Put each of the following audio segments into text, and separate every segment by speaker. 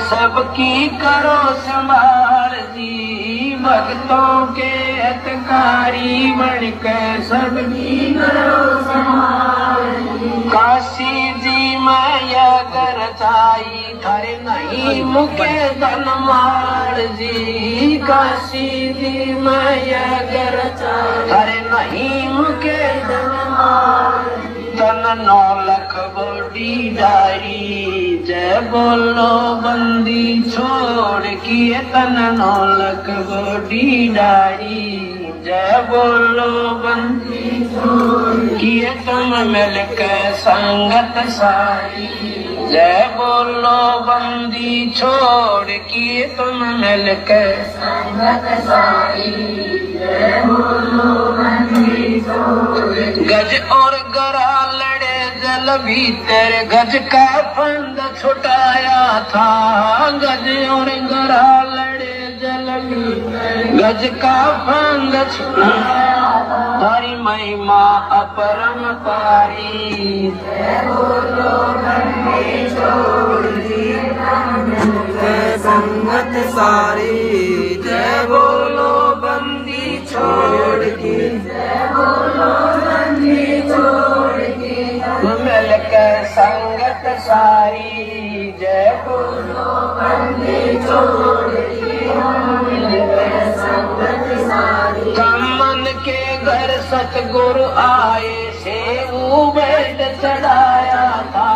Speaker 1: सबकी करो संभाल जी, भक्तों के हितकारी बनकर सबकी करो संभाल जी। काशी जी मैं यह कर चाई थारे नहीं मुके धनमाल जी, काशी जी मैं यह कर चाई थारे नहीं मुके धनमाल। तन 9 लाख बड़ी डारी जय बोलो बंदी छोड़ किए, तन 9 लाख बड़ी डारी जय बोलो बंदी छोड़ किए, तुम मिलकर संगत सारी जय बोलो बंदी छोड़ किए, तुम मिलकर संगत सारी जय बोलो बंदी छोड़। गज और गरा लड़े जल भीतर, गज का फंद छुटाया था, गज और गरा लड़े जल भीतर, गज का फंद छुटाया था। हरि महिमा अपरम पारी जय बोलो बंदी छोड़ दिए, संगत सारी जय बोलो बंदी छोड़ के, जय बोलो बंदी छोड़ के, मिलकर संगत सारी जय बोलो बंदी छोड़ के, मिलकर संगत सारी। कमन के घर सतगुरु आए सेऊ बैठ चढ़ाया था,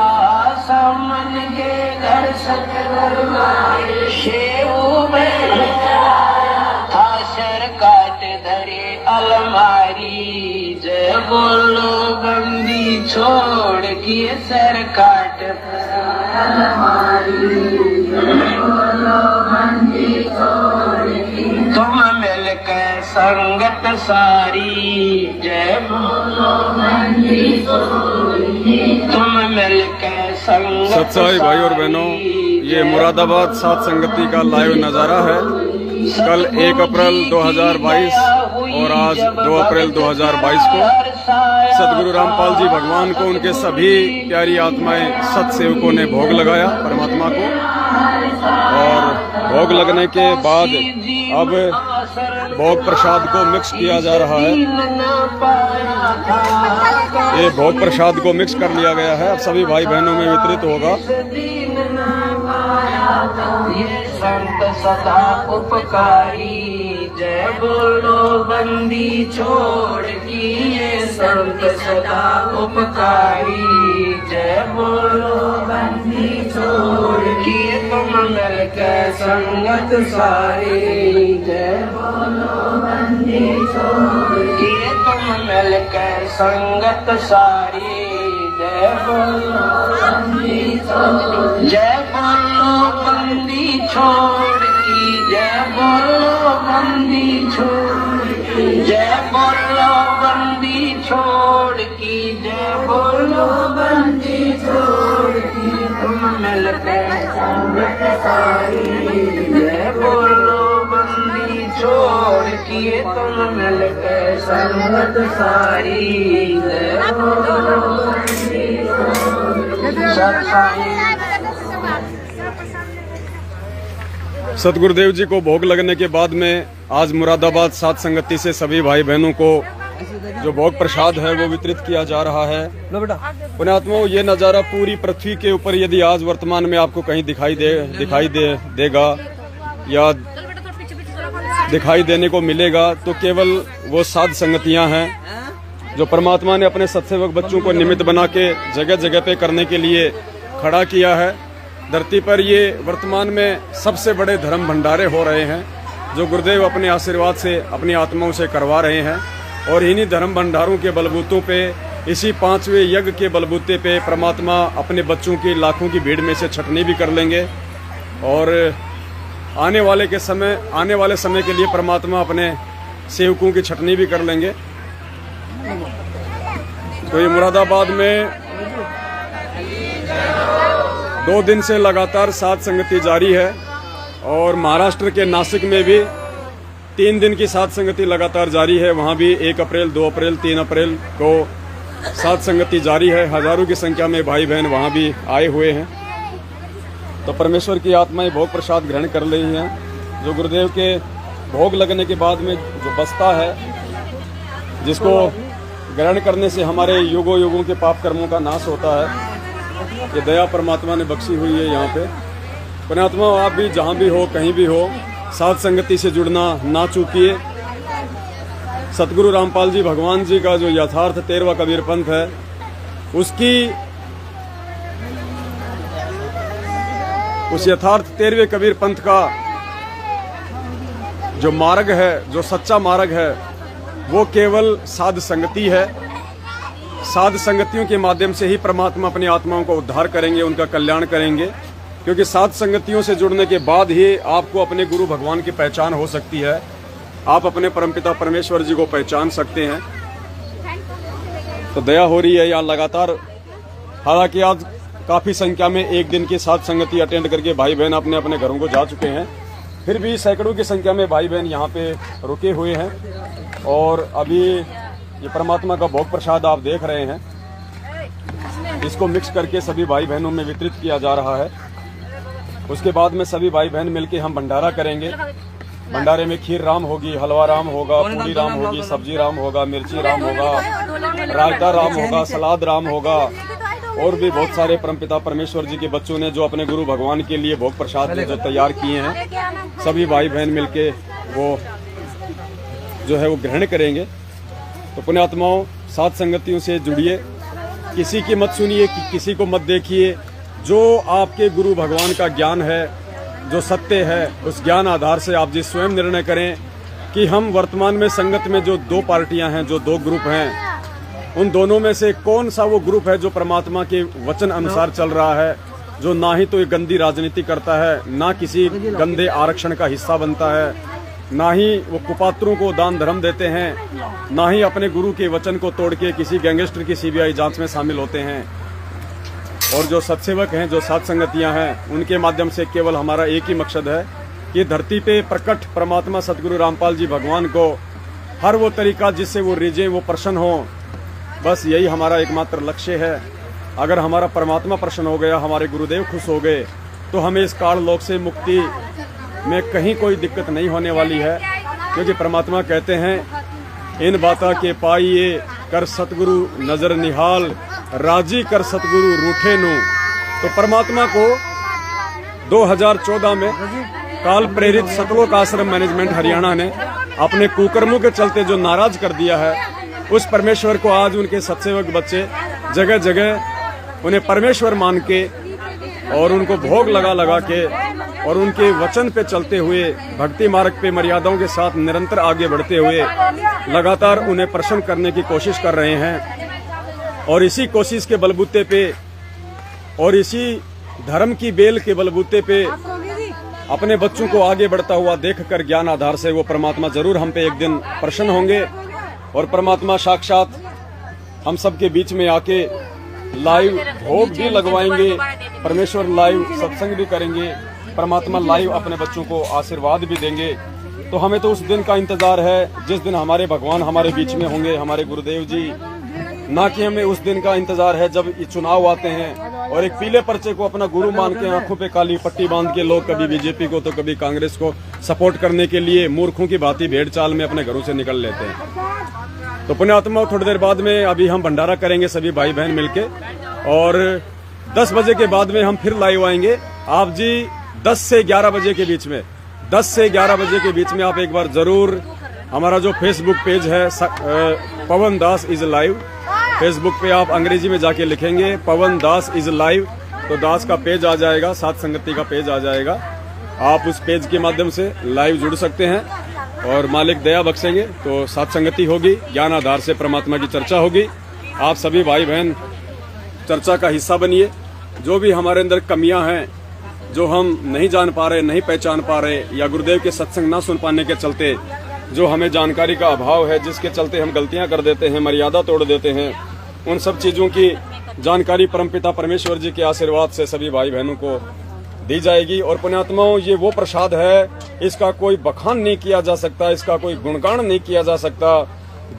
Speaker 1: समन के घर सतगुरु आए सेऊ बैठ चढ़ाया था, सर काट धरे अलमारी जय बोलो बंदी छोड़ किए, सर काट अलमारी जय बोलो बंदी छोड़ किए, तुम मिलकर संगत सारी जय बोलो बंदी छोड़ किए, तुम मिलकर संगत।
Speaker 2: सत्साई भाई और बहनों, ये मुरादाबाद सात संगति का लाइव नज़ारा है। कल 1 अप्रैल 2022 और आज 2 अप्रैल 2022 को सदगुरु रामपाल जी भगवान को उनके सभी प्यारी आत्माएं सत्सेवकों ने भोग लगाया परमात्मा को, और भोग लगने के बाद अब भोग प्रसाद को मिक्स किया जा रहा है। ये भोग प्रसाद को मिक्स कर लिया गया है, अब सभी भाई बहनों में वितरित होगा।
Speaker 1: ये संत सदा उपकारी जय बोलो बंदी छोड़ की, ये संत सदा उपकारी जय बोलो बंदी छोड़ की, तुम मिलकर संगत सारी जय बोलो बंदी छोड़ की, तुम मिलकर संगत सारी जय बोलो बंदी छोड़, जय बोलो बंदी छोड़ की, जय बोलो बंदी छोड़ की, जय बोलो बंदी छोड़ की, जय बोलो बंदी छोड़ की, तुम मिलकर संगत सारी जय बोलो बंदी छोड़ की, तुम मिलकर संगत सारी जय बोलो बंदी छोड़।
Speaker 2: सतगुरुदेव जी को भोग लगने के बाद में आज मुरादाबाद सात संगति से सभी भाई बहनों को जो भोग प्रसाद है वो वितरित किया जा रहा है। पुण्यात्माओं, ये नज़ारा पूरी पृथ्वी के ऊपर यदि आज वर्तमान में आपको कहीं दिखाई देगा या दिखाई देने को मिलेगा तो केवल वो सात संगतियां हैं जो परमात्मा ने अपने सत्सेवक बच्चों को निमित्त बना के जगह जगह पे करने के लिए खड़ा किया है। धरती पर ये वर्तमान में सबसे बड़े धर्म भंडारे हो रहे हैं जो गुरुदेव अपने आशीर्वाद से अपनी आत्माओं से करवा रहे हैं, और इन्हीं धर्म भंडारों के बलबूतों पे, इसी 5वें यज्ञ के बलबूते पे परमात्मा अपने बच्चों की लाखों की भीड़ में से छटनी भी कर लेंगे, और आने वाले समय के लिए परमात्मा अपने सेवकों की छटनी भी कर लेंगे। तो ये मुरादाबाद में 2 दिन से लगातार सात संगति जारी है, और महाराष्ट्र के नासिक में भी 3 दिन की सात संगति लगातार जारी है। वहाँ भी 1 अप्रैल, 2 अप्रैल, 3 अप्रैल को सात संगति जारी है। हजारों की संख्या में भाई बहन वहाँ भी आए हुए हैं। तो परमेश्वर की आत्माएं भोग प्रसाद ग्रहण कर रही हैं। जो गुरुदेव के भोग लगने के बाद में जो बचता है, जिसको ग्रहण करने से हमारे युगों युगों के पाप कर्मों का नाश होता है, ये दया परमात्मा ने बख्शी हुई है यहाँ पे। पुण्यात्मा, आप भी जहाँ भी हो, कहीं भी हो, साध संगति से जुड़ना ना चूकिए। सतगुरु रामपाल जी भगवान जी का जो यथार्थ 13वां कबीर पंथ है, उस यथार्थ 13वें कबीर पंथ का जो मार्ग है, जो सच्चा मार्ग है, वो केवल साध संगति है। साध संगतियों के माध्यम से ही परमात्मा अपनी आत्माओं को उद्धार करेंगे, उनका कल्याण करेंगे। क्योंकि साध संगतियों से जुड़ने के बाद ही आपको अपने गुरु भगवान की पहचान हो सकती है। आप अपने परमपिता परमेश्वर जी को पहचान सकते हैं। तो दया हो रही है यहाँ लगातार। हालांकि आज काफी संख्या में एक दिन की साध संगति अटेंड करके भाई बहन अपने अपने घरों को जा चुके हैं, फिर भी सैकड़ों की संख्या में भाई बहन यहाँ पे रुके हुए हैं। और अभी ये परमात्मा का भोग प्रसाद आप देख रहे हैं, इसको मिक्स करके सभी भाई बहनों में वितरित किया जा रहा है। उसके बाद में सभी भाई बहन मिलके हम भंडारा करेंगे। भंडारे में खीर राम होगी, हलवा राम होगा, पूरी राम होगी, सब्जी राम होगा, मिर्ची राम होगा, रायता राम होगा, सलाद राम होगा, और भी बहुत सारे परमपिता परमेश्वर जी के बच्चों ने जो अपने गुरु भगवान के लिए भोग प्रसाद जो तैयार किए हैं, सभी भाई बहन मिलके वो जो है वो ग्रहण करेंगे। तो पुण्यात्माओं, साध संगतियों से जुड़िए, किसी की मत सुनिए, किसी को मत देखिए। जो आपके गुरु भगवान का ज्ञान है, जो सत्य है, उस ज्ञान आधार से आप जी स्वयं निर्णय करें कि हम वर्तमान में संगत में जो दो पार्टियां हैं, जो दो ग्रुप हैं, उन दोनों में से कौन सा वो ग्रुप है जो परमात्मा के वचन अनुसार चल रहा है, जो ना ही तो एक गंदी राजनीति करता है, ना किसी गंदे आरक्षण का हिस्सा बनता है, ना ही वो कुपात्रों को दान धर्म देते हैं, ना ही अपने गुरु के वचन को तोड़ के किसी गैंगस्टर की सीबीआई जांच में शामिल होते हैं। और जो सत्सेवक हैं, जो साध संगतियां हैं, उनके माध्यम से केवल हमारा एक ही मकसद है कि धरती पे प्रकट परमात्मा सतगुरु रामपाल जी भगवान को हर वो तरीका जिससे वो रिझे, वो प्रसन्न हो। बस यही हमारा एकमात्र लक्ष्य है। अगर हमारा परमात्मा प्रसन्न हो गया, हमारे गुरुदेव खुश हो गए, तो हमें इस काल लोक से मुक्ति में कहीं कोई दिक्कत नहीं होने वाली है। क्योंकि परमात्मा कहते हैं, इन बाता के पाइए कर सतगुरु नजर निहाल, राजी कर सतगुरु रूठे नु। तो परमात्मा को 2014 में काल प्रेरित सतलोक आश्रम मैनेजमेंट हरियाणा ने अपने कुकर्मों के चलते जो नाराज कर दिया है, उस परमेश्वर को आज उनके सत्सेवक बच्चे जगह जगह उन्हें परमेश्वर मान के और उनको भोग लगा लगा के और उनके वचन पे चलते हुए, भक्ति मार्ग पे मर्यादाओं के साथ निरंतर आगे बढ़ते हुए लगातार उन्हें प्रसन्न करने की कोशिश कर रहे हैं। और इसी कोशिश के बलबूते पे और इसी धर्म की बेल के बलबूते पे अपने बच्चों को आगे बढ़ता हुआ देखकर ज्ञान आधार से वो परमात्मा जरूर हम पे एक दिन प्रसन्न होंगे। और परमात्मा साक्षात हम सबके बीच में आके लाइव भोग भी लगवाएंगे, परमेश्वर लाइव सत्संग भी करेंगे, परमात्मा लाइव अपने बच्चों को आशीर्वाद भी देंगे। तो हमें तो उस दिन का इंतजार है जिस दिन हमारे भगवान हमारे बीच में होंगे, हमारे गुरुदेव जी। ना कि हमें उस दिन का इंतजार है जब ये चुनाव आते हैं और एक पीले पर्चे को अपना गुरु मान के आंखों पे काली पट्टी बांध के लोग कभी बीजेपी को तो कभी कांग्रेस को सपोर्ट करने के लिए मूर्खों की भांति भेड़ चाल में अपने घरों से निकल लेते हैं। तो पुण्यात्मा, थोड़ी देर बाद में अभी हम भंडारा करेंगे सभी भाई बहन मिलके, और 10 बजे के बाद में हम फिर लाइव आएंगे। आप जी 10 से 11 बजे के बीच में, 10 से 11 बजे के बीच में आप एक बार जरूर हमारा जो फेसबुक पेज है पवन दास इज लाइव, फेसबुक पे आप अंग्रेजी में जाके लिखेंगे पवन दास इज लाइव, तो दास का पेज आ जाएगा, साध संगति का पेज आ जाएगा। आप उस पेज के माध्यम से लाइव जुड़ सकते हैं और मालिक दया बख्शेंगे तो साध संगति होगी, ज्ञान आधार से परमात्मा की चर्चा होगी। आप सभी भाई बहन चर्चा का हिस्सा बनिए। जो भी हमारे अंदर कमियां हैं, जो हम नहीं जान पा रहे, नहीं पहचान पा रहे, या गुरुदेव के सत्संग ना सुन पाने के चलते जो हमें जानकारी का अभाव है, जिसके चलते हम गलतियां कर देते हैं, मर्यादा तोड़ देते हैं, उन सब चीजों की जानकारी परमपिता परमेश्वर जी के आशीर्वाद से सभी भाई बहनों को दी जाएगी। और पुण्यात्माओं, ये वो प्रसाद है, इसका कोई बखान नहीं किया जा सकता, इसका कोई गुणगान नहीं किया जा सकता।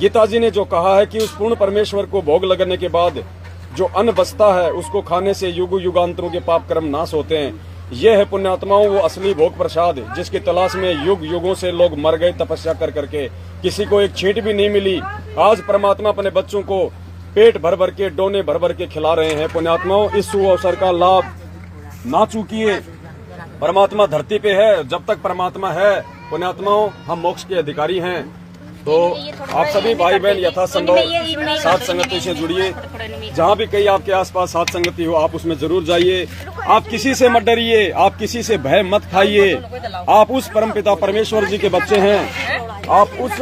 Speaker 2: गीता जी ने जो कहा है कि उस पूर्ण परमेश्वर को भोग लगने के बाद जो अन्न बचता है उसको खाने से युग युगांतरों के पाप कर्म नाश होते हैं, ये है पुण्यात्माओं वो असली भोग प्रसाद, जिसकी तलाश में युग युगों से लोग मर गए तपस्या कर करके, किसी को एक छींट भी नहीं मिली। आज परमात्मा अपने बच्चों को पेट भर भर के, डोने भर भर के खिला रहे हैं। पुण्यात्माओं, इस शुभ अवसर का लाभ ना चूकिए। परमात्मा धरती पे है, जब तक परमात्मा है पुण्यात्माओं हम मोक्ष के अधिकारी हैं। तो आप सभी भाई बहन यथासंभव साथ संगति से जुड़िए। जहाँ भी कहीं आपके आसपास साथ संगति हो, आप उसमें जरूर जाइए। आप किसी से मत डरिए, आप किसी से भय मत खाइए। आप उस परमपिता परमेश्वर जी के बच्चे हैं, आप उस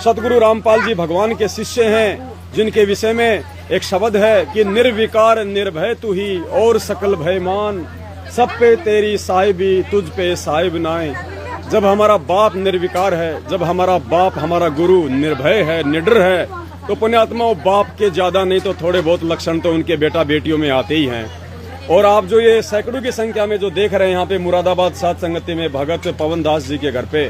Speaker 2: सतगुरु रामपाल जी भगवान के शिष्य हैं, जिनके विषय में एक शब्द है कि निर्विकार निर्भय तू ही और सकल भय मान, सब पे तेरी साहिबी तुझ पे साहिब नाए। जब हमारा बाप निर्विकार है, जब हमारा बाप हमारा गुरु निर्भय है, निडर है, तो पुण्यात्माओं बाप के ज्यादा नहीं तो थोड़े बहुत लक्षण तो उनके बेटा बेटियों में आते ही हैं। और आप जो ये सैकड़ों की संख्या में जो देख रहे हैं यहाँ पे मुरादाबाद सात संगति में भगत पवन दास जी के घर पे,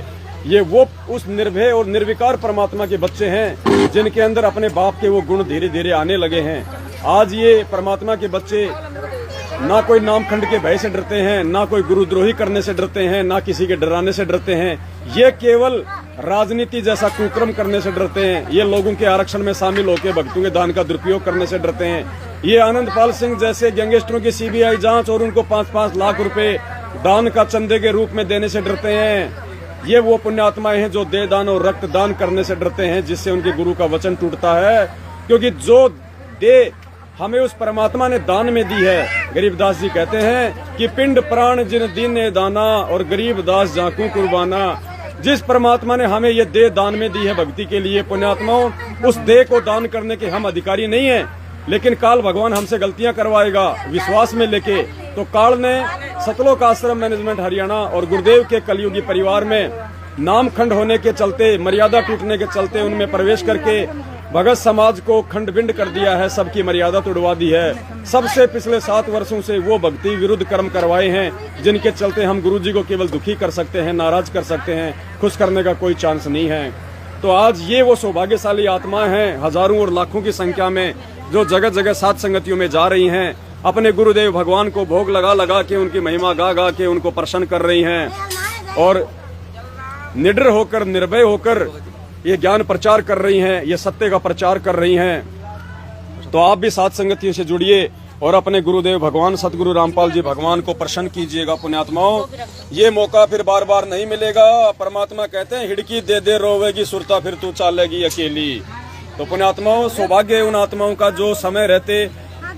Speaker 2: ये वो उस निर्भय और निर्विकार परमात्मा के बच्चे हैं, जिनके अंदर अपने बाप के वो गुण धीरे धीरे आने लगे हैं। आज ये परमात्मा के बच्चे ना कोई नामखंड के भय से डरते हैं, ना कोई गुरुद्रोही करने से डरते हैं, ना किसी के डराने से डरते हैं। ये केवल राजनीति जैसा कुकर्म करने से डरते हैं। ये लोगों के आरक्षण में शामिल होकर भक्तों के दान का दुरुपयोग करने से डरते हैं। ये आनंदपाल सिंह जैसे गैंगस्टरों की सीबीआई जांच और उनको 5-5 लाख रुपए दान का चंदे के रूप में देने से डरते हैं। ये वो पुण्यात्माएं हैं जो दे दान और रक्त दान करने से डरते हैं, जिससे उनके गुरु का वचन टूटता है। क्योंकि जो दे हमें उस परमात्मा ने दान में दी है। गरीबदास जी कहते हैं कि पिंड प्राण जिन दीने दाना और गरीबदास जाकू कुर्बाना। जिस परमात्मा ने हमें ये देह दान में दी है भक्ति के लिए, पुण्यात्माओं उस देह को दान करने के हम अधिकारी नहीं हैं, लेकिन काल भगवान हमसे गलतियां करवाएगा विश्वास में लेके। तो काल ने सतलोक आश्रम मैनेजमेंट हरियाणा और गुरुदेव के कलयुगी परिवार में नामखंड होने के चलते, मर्यादा टूटने के चलते उनमें प्रवेश करके भगत समाज को खंड बिंड कर दिया है, सबकी मर्यादा तोड़वा दी है। सबसे पिछले 7 वर्षों से वो भक्ति विरुद्ध कर्म करवाए हैं, जिनके चलते हम गुरुजी को केवल दुखी कर सकते हैं, नाराज कर सकते हैं, खुश करने का कोई चांस नहीं है। तो आज ये वो सौभाग्यशाली आत्माएं हैं, हजारों और लाखों की संख्या में, जो जगह जगह सात संगतियों में जा रही हैं, अपने गुरुदेव भगवान को भोग लगा लगा के, उनकी महिमा गा गा के उनको प्रसन्न कर रही हैं और निडर होकर, निर्भय होकर ये ज्ञान प्रचार कर रही हैं, ये सत्य का प्रचार कर रही हैं। तो आप भी सात संगतियों से जुड़िए और अपने गुरुदेव भगवान सतगुरु रामपाल जी भगवान को प्रसन्न कीजिएगा। पुण्यात्माओं, ये मौका फिर बार बार नहीं मिलेगा। परमात्मा कहते हैं हिड़की दे दे रोवेगी सुरता फिर तू चालेगी अकेली। तो पुण्यात्माओं, सौभाग्य है उन आत्माओं का जो समय रहते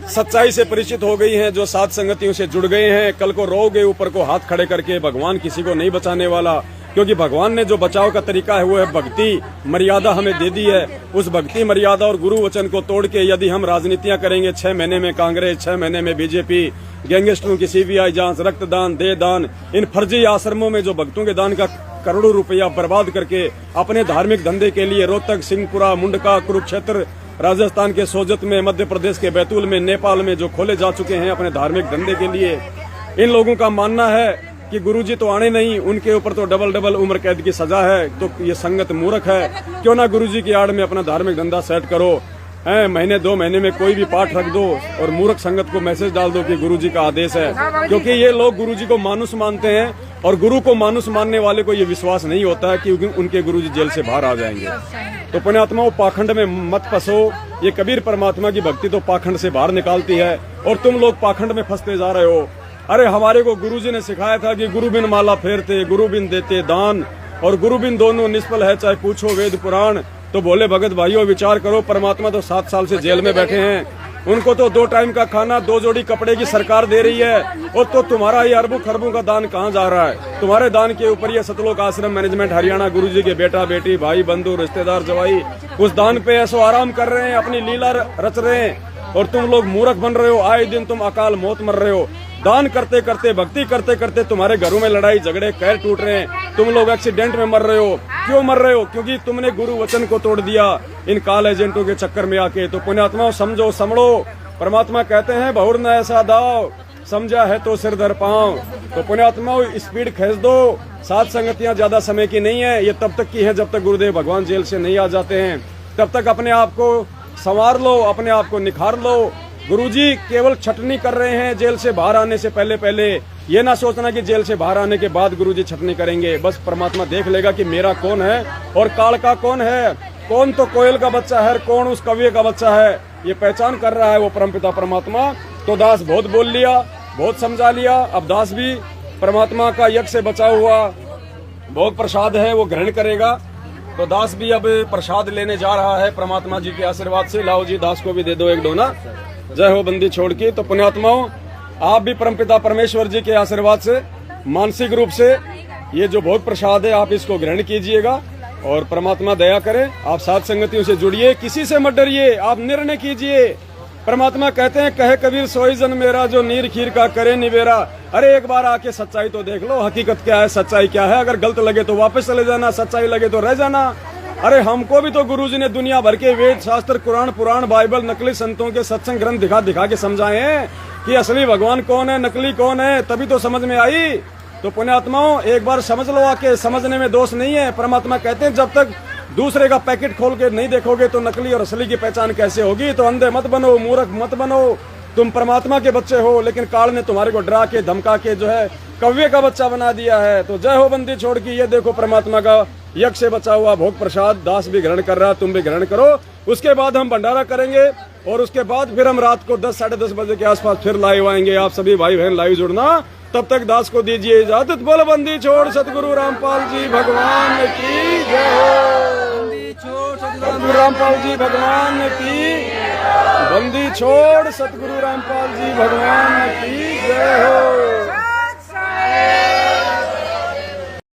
Speaker 2: सच्चाई से परिचित हो गई हैं, जो सात संगतियों से जुड़ गए हैं। कल को रोगे ऊपर को हाथ खड़े करके, भगवान किसी को नहीं बचाने वाला, क्योंकि भगवान ने जो बचाव का तरीका है वो है भक्ति मर्यादा हमें दे दी है। उस भक्ति मर्यादा और गुरु वचन को तोड़ के यदि हम राजनीतियां करेंगे, 6 महीने में कांग्रेस, 6 महीने में बीजेपी, गैंगस्टरों की सीबीआई जांच, रक्तदान, दे दान, इन फर्जी आश्रमों में जो भक्तों के दान का करोड़ों रुपया बर्बाद करके अपने धार्मिक धंधे के लिए रोहतक, सिंहपुरा, मुंडका, कुरुक्षेत्र, राजस्थान के सोजत में, मध्य प्रदेश के बैतूल में, नेपाल में जो खोले जा चुके हैं अपने धार्मिक धंधे के लिए, इन लोगों का मानना है कि गुरुजी तो आने नहीं, उनके ऊपर तो डबल उम्र कैद की सजा है। तो ये संगत मूर्ख है। क्यों ना गुरुजी की आड़ में अपना धार्मिक धंधा सेट करो, महीने 2 महीने में कोई भी पाठ रख दो और मूर्ख संगत को मैसेज डाल दो कि गुरुजी का आदेश है। क्योंकि ये लोग गुरुजी को मानुस मानते हैं और गुरु को मानुस मानने वाले को ये विश्वास नहीं होता है कि उनके गुरुजी जेल से बाहर आ जाएंगे। तो पुण्यात्माओं, पाखंड में मत फंसो। ये कबीर परमात्मा की भक्ति तो पाखंड से बाहर निकालती है और तुम लोग पाखंड में फंसते जा रहे हो। अरे हमारे को गुरुजी ने सिखाया था कि गुरु बिन माला फेरते, गुरु बिन देते दान, और गुरु बिन दोनों निष्फल है चाहे पूछो वेद पुराण। तो बोले भगत भाइयों, विचार करो, परमात्मा तो 7 साल से जेल में बैठे हैं, उनको तो 2 टाइम का खाना, 2 जोड़ी कपड़े की सरकार दे रही है, और तो तुम्हारा ये अरबों खरबों का दान कहाँ जा रहा है? तुम्हारे दान के ऊपर ये सतलोक आश्रम मैनेजमेंट हरियाणा गुरुजी के बेटा बेटी, भाई बंधु, रिश्तेदार, जवाई उस दान पे ऐसो आराम कर रहे हैं, अपनी लीला रच रहे हैं, और तुम लोग मूर्ख बन रहे हो। आए दिन तुम अकाल मौत मर रहे हो। दान करते करते, भक्ति करते करते तुम्हारे घरों में लड़ाई झगड़े, कैर टूट रहे हैं, तुम लोग एक्सीडेंट में मर रहे हो। क्यों मर रहे हो? क्योंकि तुमने गुरु वचन को तोड़ दिया इन काल एजेंटों के चक्कर में आके। तो पुण्यात्माओं, समझो, समझो। परमात्मा कहते हैं बहुर न ऐसा दाव, समझा है तो सिर धर पाओ। तो पुण्यात्माओं, स्पीड खींच दो। सात संगतियां ज्यादा समय की नहीं है, ये तब तक की है जब तक गुरुदेव भगवान जेल से नहीं आ जाते हैं। तब तक अपने आप को संवार लो, अपने आप को निखार लो। गुरुजी केवल छटनी कर रहे हैं जेल से बाहर आने से पहले पहले। ये ना सोचना कि जेल से बाहर आने के बाद गुरुजी छटनी करेंगे। बस परमात्मा देख लेगा कि मेरा कौन है और काल का कौन है, कौन तो कोयल का बच्चा है, कौन उस कवि का बच्चा है, ये पहचान कर रहा है वो परमपिता परमात्मा। तो दास बहुत बोल लिया, बहुत समझा लिया। अब दास भी परमात्मा का यज्ञ से बचा हुआ बहुत प्रसाद है वो ग्रहण करेगा। तो दास भी अब प्रसाद लेने जा रहा है परमात्मा जी के आशीर्वाद से। लाओ जी, दास को भी दे दो एक डोना। जय हो बंदी छोड़ की। तो पुण्यात्माओं, आप भी परमपिता परमेश्वर जी के आशीर्वाद से मानसिक रूप से ये जो भोग प्रसाद है आप इसको ग्रहण कीजिएगा और परमात्मा दया करे। आप साथ संगतियों से जुड़िए, किसी से मत डरिए, आप निर्णय कीजिए। परमात्मा कहते हैं, कहे कबीर सोई जन मेरा जो नीर खीर का करे निवेरा। अरे एक बार आके सच्चाई तो देख लो, हकीकत क्या है, सच्चाई क्या है। अगर गलत लगे तो वापस चले जाना, सच्चाई लगे तो रह जाना। अरे हमको भी तो गुरुजी ने दुनिया भर के वेद शास्त्र, कुरान, पुराण, बाइबल, नकली संतों के सत्संग ग्रंथ दिखा दिखा के समझाए हैं कि असली भगवान कौन है, नकली कौन है, तभी तो समझ में आई। तो पुण्यात्माओं, एक बार समझ लो, आके समझने में दोष नहीं है। परमात्मा कहते हैं, जब तक दूसरे का पैकेट खोल के नहीं देखोगे तो नकली और असली की पहचान कैसे होगी। तो अंधे मत बनो, मूर्ख मत बनो, तुम परमात्मा के बच्चे हो, लेकिन काल ने तुम्हारे को डरा के धमका के जो है कव्य का बच्चा बना दिया है। तो जय हो बंदी छोड़ की। ये देखो परमात्मा का यज्ञ से बचा हुआ भोग प्रसाद दास भी ग्रहण कर रहा, तुम भी ग्रहण करो। उसके बाद हम भंडारा करेंगे और उसके बाद फिर हम रात को 10 साढ़े 10 बजे के आसपास फिर लाइव आएंगे। आप सभी भाई बहन लाइव जुड़ना। तब तक दास को दीजिए इजाजत। बोल बंदी छोड़ सतगुरु रामपाल जी भगवान की जय हो। सतगुरु रामपाल जी भगवान की। बंदी छोड़ सतगुरु रामपाल जी भगवान की जय हो।